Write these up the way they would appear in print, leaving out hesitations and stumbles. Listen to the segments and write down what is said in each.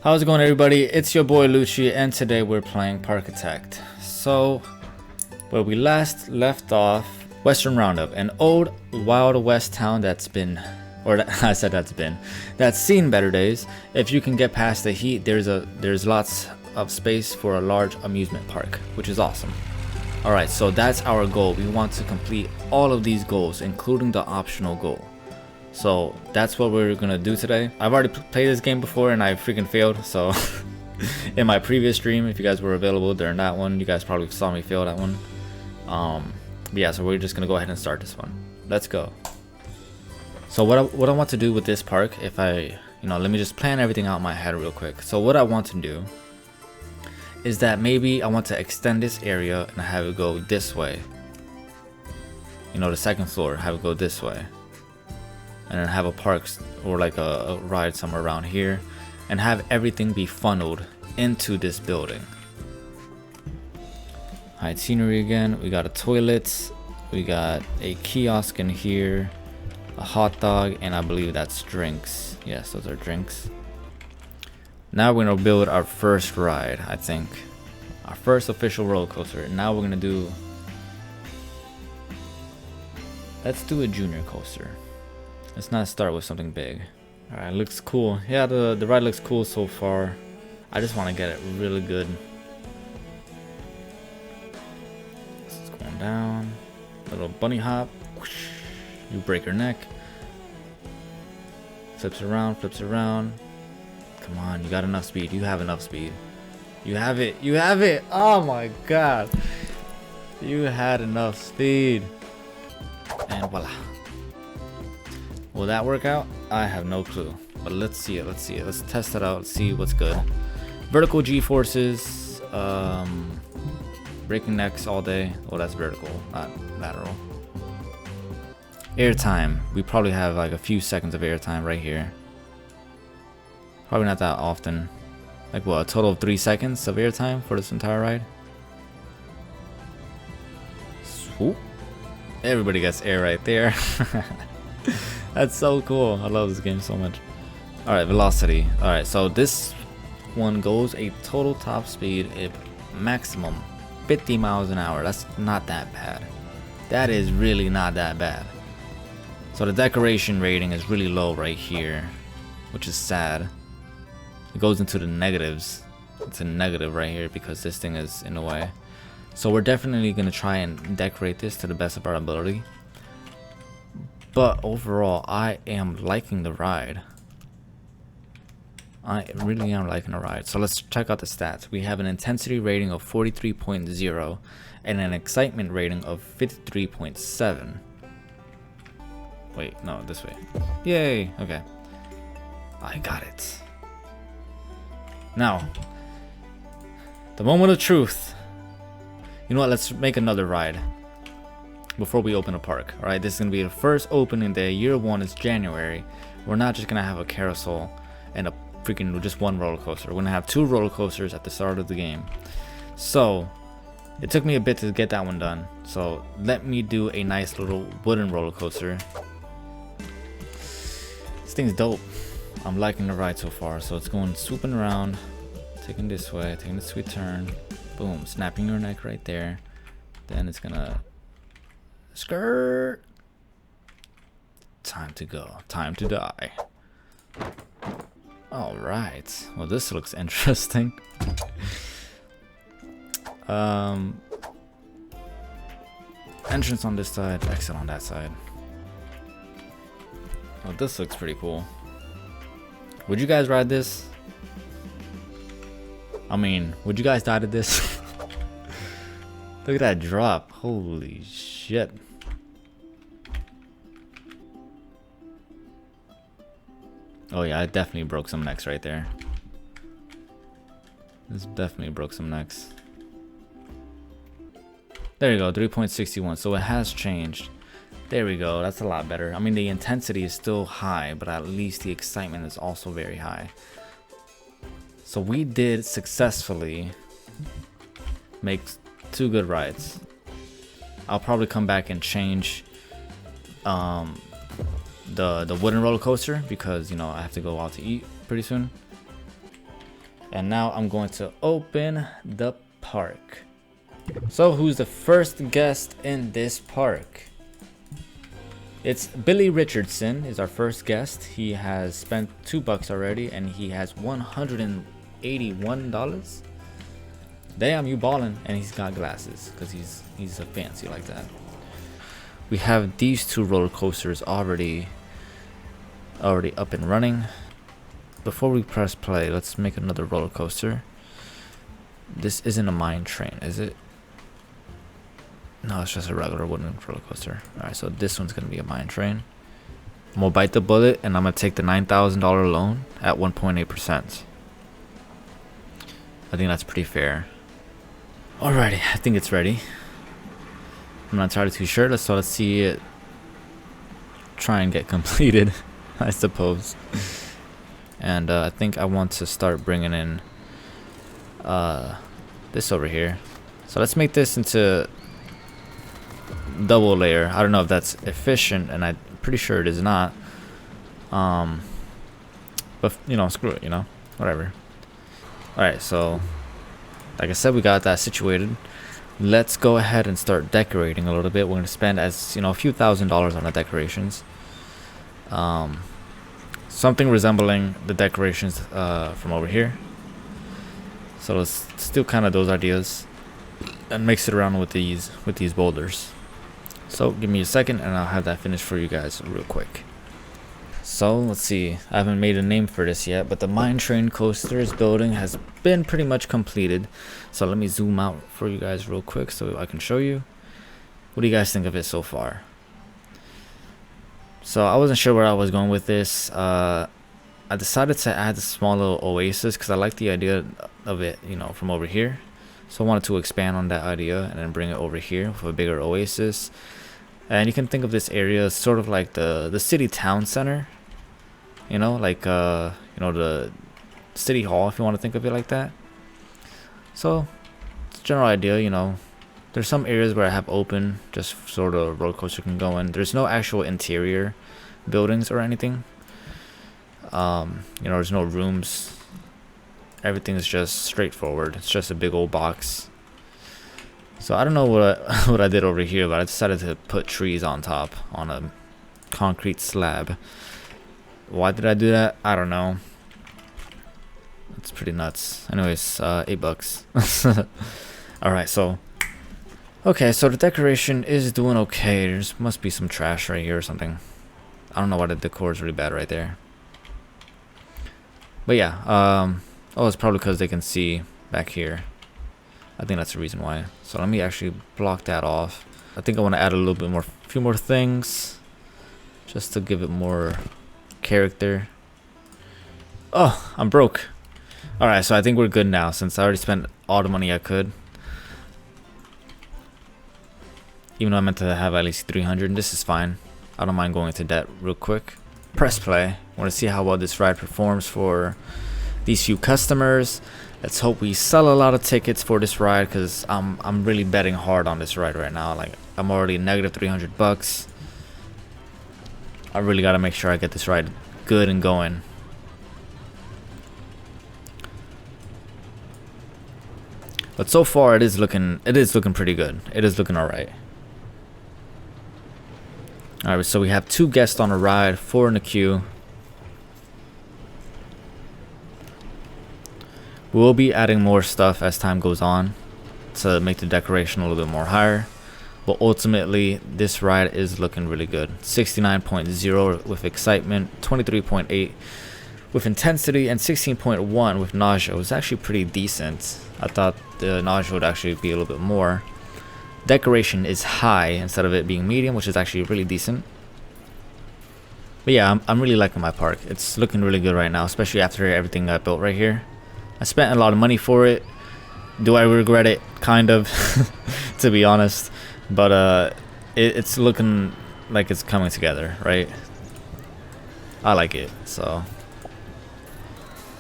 How's it going, everybody? It's your boy Lucci, and today we're playing Parkitect. So, where we last left off, Western Roundup, an old Wild West town that's seen better days. If you can get past the heat, there's lots of space for a large amusement park, which is awesome. Alright, so that's our goal. We want to complete all of these goals, including the optional goal. So that's what we're gonna do today. I've already played this game before and I freaking failed. So in my previous stream, if you guys were available during that one, you guys probably saw me fail that one. But yeah, so we're just gonna go ahead and start this one. Let's go. So what I want to do with this park, if I, let me just plan everything out in my head real quick. So what I want to do is that maybe I want to extend this area and have it go this way. The second floor, have it go this way. And then have a park or like a ride somewhere around here, and have everything be funneled into this building. Alright, scenery again. We got a toilet, we got a kiosk in here, a hot dog, and I believe that's drinks. Yes, those are drinks. Now we're gonna build our first ride, I think. Our first official roller coaster. And now we're gonna do, let's do a junior coaster. Let's not start with something big. Alright, looks cool. Yeah, the ride looks cool so far. I just want to get it really good. This is going down. Little bunny hop. Whoosh. You break your neck. Flips around, flips around. Come on, you got enough speed. You have enough speed. You have it. You have it. Oh my god. You had enough speed. And voila. Will that work out? I have no clue. But let's see it. Let's see it. Let's test it out. Let's see what's good. Vertical G-forces. Breaking necks all day. Oh, that's vertical, not lateral. Airtime. We probably have like a few seconds of airtime right here. Probably not that often. Like what? A total of 3 seconds of airtime for this entire ride. Swoop. Everybody gets air right there. That's so cool. I love this game so much. Alright, velocity. Alright, so this one goes a total top speed of maximum 50 miles an hour. That's not that bad. That is really not that bad. So the decoration rating is really low right here, which is sad. It goes into the negatives. It's a negative right here because this thing is in the way. So we're definitely going to try and decorate this to the best of our ability. But overall, I am liking the ride. I really am liking the ride. So let's check out the stats. We have an intensity rating of 43.0 and an excitement rating of 53.7. Wait, no, this way. Yay, okay. I got it. Now, the moment of truth. You know what, let's make another ride before we open a park. Alright, this is gonna be the first opening day. Year 1 is January. We're not just gonna have a carousel and a freaking just one roller coaster. We're gonna have 2 roller coasters at the start of the game. So it took me a bit to get that one done. So let me do a nice little wooden roller coaster. This thing's dope. I'm liking the ride so far. So it's going swooping around, taking this way, taking a sweet turn. Boom, snapping your neck right there. Then it's gonna skirt. Time to go. Time to die. Alright. Well, this looks interesting. Entrance on this side, exit on that side. Well, this looks pretty cool. Would you guys ride this? I mean, would you guys die to this? Look at that drop. Holy shit. Oh yeah, I definitely broke some necks right there. This definitely broke some necks. There you go, 3.61. So it has changed. There we go, that's a lot better. I mean, the intensity is still high, but at least the excitement is also very high. So we did successfully make 2 good rides. I'll probably come back and change the wooden roller coaster because I have to go out to eat pretty soon. And now I'm going to open the park. So who's the first guest in this park? It's Billy Richardson is our first guest. He has spent $2 already and he has $181. Damn, you ballin'. And he's got glasses because he's a fancy like that. We have these two roller coasters already up and running. Before we press play, let's make another roller coaster. This isn't a mine train, is it? No, it's just a regular wooden roller coaster. Alright, so this one's gonna be a mine train. I'm gonna bite the bullet and I'm gonna take the $9,000 loan at 1.8%. I think that's pretty fair. Alrighty, I think it's ready. I'm not entirely too sure, so let's see it try and get completed, I suppose. And I think I want to start bringing in this over here. So let's make this into double layer. I don't know if that's efficient, and I'm pretty sure it is not. But you know, screw it, you know, whatever. Alright, so like I said, we got that situated. Let's go ahead and start decorating a little bit. We're going to spend, as you know, a few $1,000s on the decorations. Something resembling the decorations from over here. So let's steal kind of those ideas and mix it around with these boulders. So give me a second and I'll have that finished for you guys real quick. So let's see, I haven't made a name for this yet, but the mine train coasters building has been pretty much completed. So let me zoom out for you guys real quick so I can show you. What do you guys think of it so far? So I wasn't sure where I was going with this. I decided to add a small little oasis because I like the idea of it, you know, from over here. So I wanted to expand on that idea and then bring it over here with a bigger oasis. And you can think of this area as sort of like the city town center. You know, like you know, the city hall, if you want to think of it like that. So it's a general idea, you know. There's some areas where I have open, just sort of roller coaster can go in. There's no actual interior buildings or anything. You know, there's no rooms. Everything is just straightforward. It's just a big old box. So I don't know what I did over here, but I decided to put trees on top on a concrete slab. Why did I do that? I don't know. It's pretty nuts. Anyways, $8. Alright, so okay, so the decoration is doing okay. There must be some trash right here or something. I don't know why the decor is really bad right there. But yeah, oh, it's probably because they can see back here. I think that's the reason why. So let me actually block that off. I think I want to add a little bit more, few more things, just to give it more character. Oh, I'm broke. All right, so I think we're good now since I already spent all the money I could. Even though I meant to have at least 300, this is fine. I don't mind going into debt real quick. Press play. I want to see how well this ride performs for these few customers. Let's hope we sell a lot of tickets for this ride because I'm really betting hard on this ride right now. Like I'm already negative $300. I really got to make sure I get this ride good and going. But so far it is looking pretty good. It is looking all right. All right, so we have 2 guests on a ride, 4 in the queue. We'll be adding more stuff as time goes on to make the decoration a little bit more higher. But ultimately, this ride is looking really good. 69.0 with excitement, 23.8 with intensity, and 16.1 with nausea. It was actually pretty decent. I thought the nausea would actually be a little bit more. Decoration is high instead of it being medium, which is actually really decent. But yeah, I'm really liking my park. It's looking really good right now, especially after everything I built right here. I spent a lot of money for it. Do I regret it? Kind of, to be honest. But it's looking like it's coming together, right? I like it, so.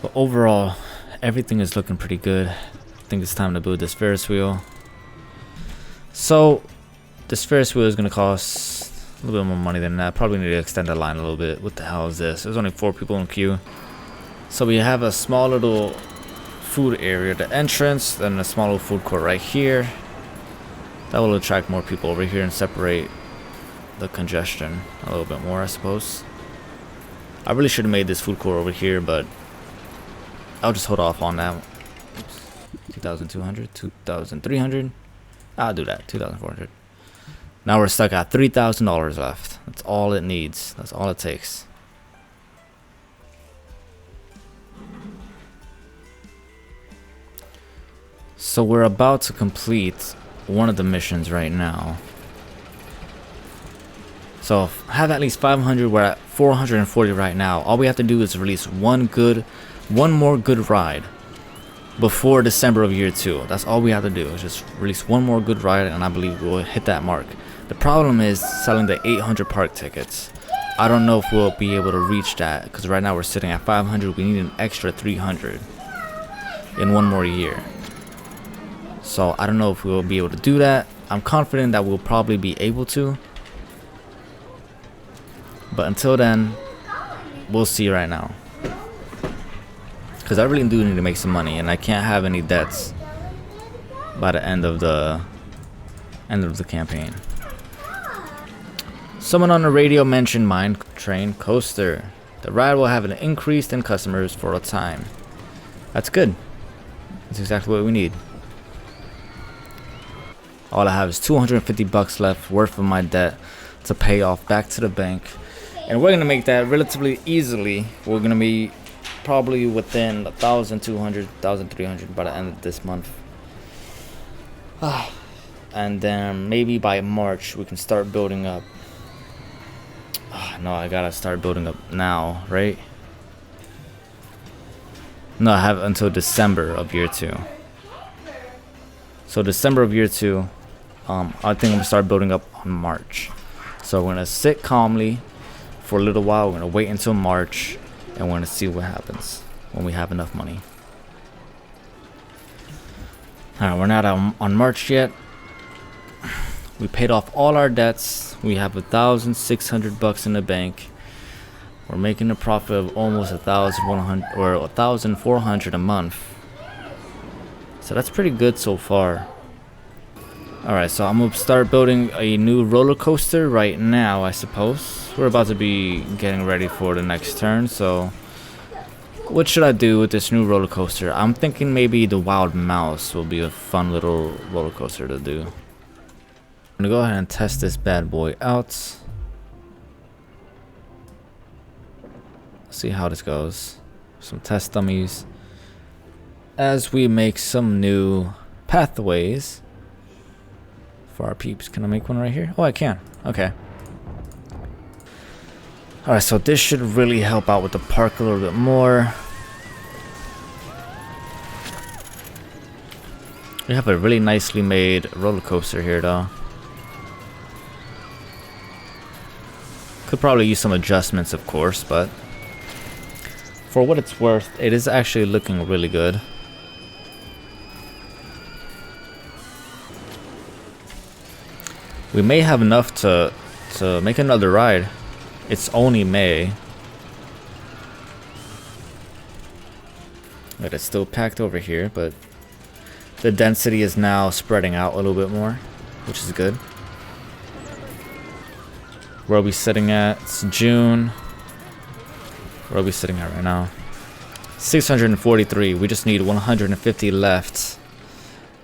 But overall, everything is looking pretty good. I think it's time to build this Ferris wheel. So, this Ferris wheel is going to cost a little bit more money than that. Probably need to extend the line a little bit. What the hell is this? There's only 4 people in queue. So we have a small little food area, the entrance, then a small little food court right here. That will attract more people over here and separate the congestion a little bit more, I suppose. I really should have made this food court over here, but I'll just hold off on that. Oops. 2,200, 2,300. I'll do that. 2,400. Now we're stuck at $3,000 left. That's all it needs. That's all it takes. So we're about to complete one of the missions right now. So have at least 500. We're at 440 right now. All we have to do is release one more good ride before December of year 2. That's all we have to do is just release one more good ride, and I believe we'll hit that mark. The problem is selling the 800 park tickets. I don't know if we'll be able to reach that, because right now we're sitting at 500. We need an extra 300 in one more year. So I don't know if we'll be able to do that. I'm confident that we'll probably be able to, but until then, we'll see right now. Because I really do need to make some money, and I can't have any debts by the end of the campaign. Someone on the radio mentioned Mine Train Coaster. The ride will have an increase in customers for a time. That's good. That's exactly what we need. All I have is 250 bucks left worth of my debt to pay off back to the bank, and we're gonna make that relatively easily. We're gonna be probably within 1,200, 1,300 by the end of this month. And then maybe by March we can start building up. No, I gotta start building up now, right? No, I have until December of year 2. So December of year 2, I think I'm gonna start building up on March. So we're gonna sit calmly for a little while. We're gonna wait until March, and we're gonna see what happens when we have enough money. Alright, we're not on March yet. We paid off all our debts. We have 1,600 bucks in the bank. We're making a profit of almost 1,100 or 1,400 a month. So that's pretty good so far. Alright, so I'm gonna start building a new roller coaster right now, I suppose. We're about to be getting ready for the next turn, so what should I do with this new roller coaster? I'm thinking maybe the Wild Mouse will be a fun little roller coaster to do. I'm gonna go ahead and test this bad boy out. See how this goes. Some test dummies as we make some new pathways for our peeps. Can I make one right here? Oh, I can. Okay. Alright, so this should really help out with the park a little bit more. We have a really nicely made roller coaster here though. Could probably use some adjustments, of course, but for what it's worth, it is actually looking really good. We may have enough to make another ride. It's only May. But it's still packed over here, but the density is now spreading out a little bit more, which is good. Where are we sitting at? It's June. Where are we sitting at right now? 643. We just need 150 left.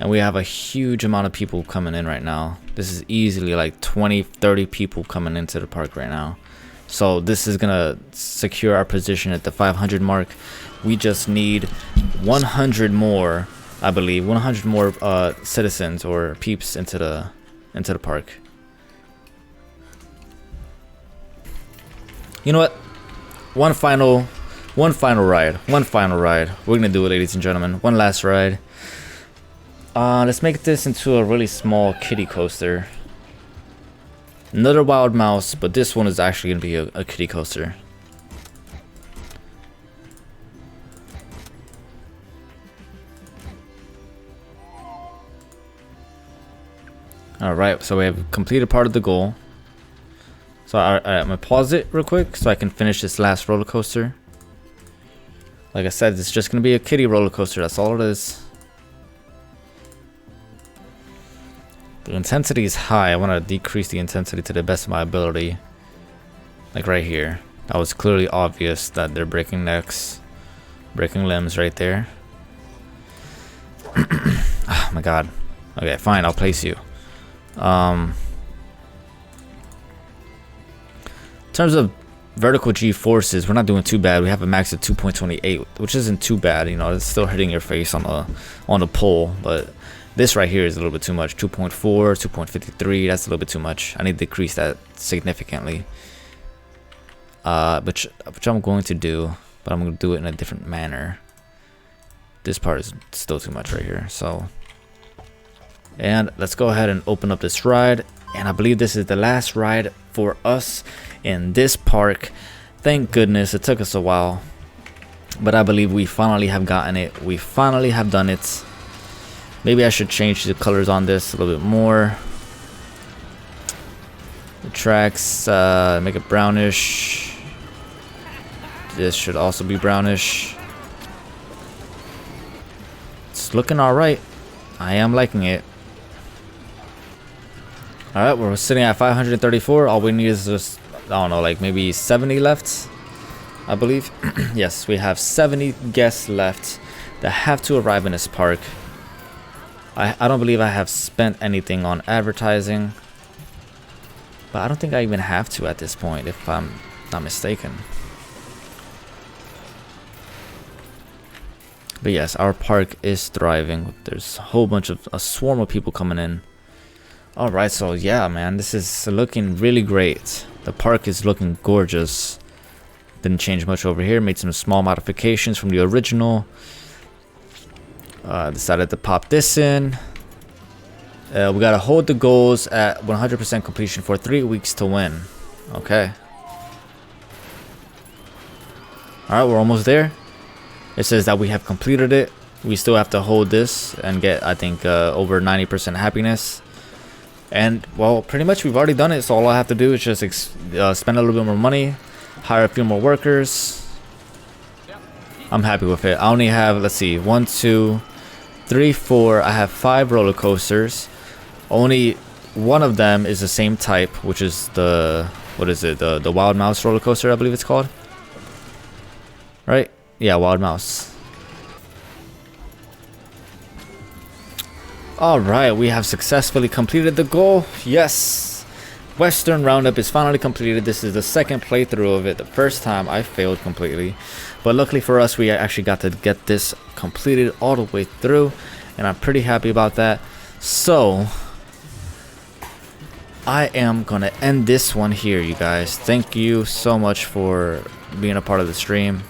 And we have a huge amount of people coming in right now. This is easily like 20, 30 people coming into the park right now. So this is gonna secure our position at the 500 mark. We just need 100 more, I believe, 100 more citizens or peeps into the park. You know what? One final ride. We're gonna do it, ladies and gentlemen. One last ride. Let's make this into a really small kiddie coaster. Another Wild Mouse, but this one is actually gonna be a kiddie coaster. Alright, so we have completed part of the goal. So I'm gonna pause it real quick so I can finish this last roller coaster. Like I said, it's just gonna be a kiddie roller coaster. That's all it is. The intensity is high. I want to decrease the intensity to the best of my ability. Like right here. That was clearly obvious that they're breaking necks, breaking limbs right there. Oh my god. Okay, fine. I'll place you. In terms of vertical G forces, we're not doing too bad. We have a max of 2.28, which isn't too bad. You know, it's still hitting your face on the pole, but this right here is a little bit too much. 2.4, 2.53. That's a little bit too much. I need to decrease that significantly. Which I'm going to do, but I'm going to do it in a different manner. This part is still too much right here. So, and let's go ahead and open up this ride. And I believe this is the last ride for us in this park. Thank goodness. It took us a while, but I believe we finally have gotten it. We finally have done it. Maybe I should change the colors on this a little bit more. The tracks, make it brownish. This should also be brownish. It's looking alright. I am liking it. Alright, we're sitting at 534. All we need is just, I don't know, like maybe 70 left, I believe. Yes, we have 70 guests left that have to arrive in this park. I don't believe I have spent anything on advertising. But I don't think I even have to at this point, if I'm not mistaken. But yes, our park is thriving. There's a whole bunch of, a swarm of people coming in. Alright, so yeah, man, this is looking really great. The park is looking gorgeous. Didn't change much over here. Made some small modifications from the original. Decided to pop this in. We gotta hold the goals at 100% completion for 3 weeks to win. Okay. Alright, we're almost there. It says that we have completed it. We still have to hold this and get, I think, over 90% happiness. And, well, pretty much we've already done it. So all I have to do is just spend a little bit more money, hire a few more workers. I'm happy with it. I only have, let's see, 1, 2, 3, 4. I have 5 roller coasters. Only one of them is the same type, which is the, what is it, the Wild Mouse roller coaster, I believe it's called. Right? Yeah, Wild Mouse. Alright, we have successfully completed the goal. Yes! Western Roundup is finally completed. This is the second playthrough of it. The first time I failed completely. But luckily for us, we actually got to get this completed all the way through. And I'm pretty happy about that. So, I am going to end this one here, you guys. Thank you so much for being a part of the stream.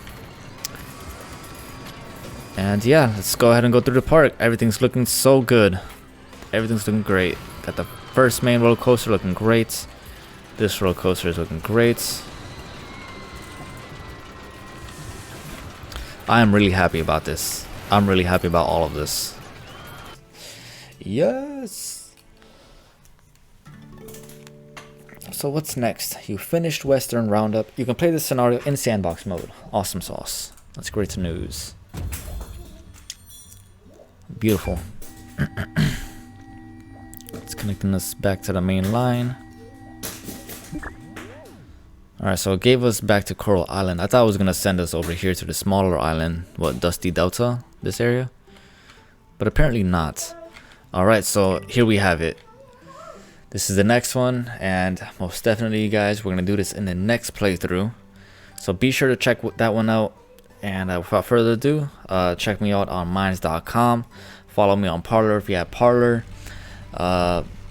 And yeah, let's go ahead and go through the park. Everything's looking so good. Everything's looking great. Got the first main roller coaster looking great. This roller coaster is looking great. I am really happy about this. I'm really happy about all of this. Yes. So what's next? You finished Western Roundup. You can play this scenario in sandbox mode. Awesome sauce. That's great news. Beautiful. It's connecting us back to the main line. Alright, so it gave us back to Coral Island. I thought it was going to send us over here to the smaller island. What, Dusty Delta? This area? But apparently not. Alright, so here we have it. This is the next one. And most definitely, you guys, we're going to do this in the next playthrough. So be sure to check that one out. And without further ado, check me out on minds.com. Follow me on Parler if you have Parler.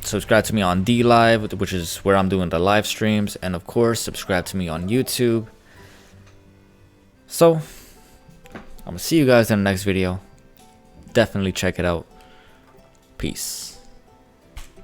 Subscribe to me on DLive, which is where I'm doing the live streams. And of course, subscribe to me on YouTube. So, I'm going to see you guys in the next video. Definitely check it out. Peace.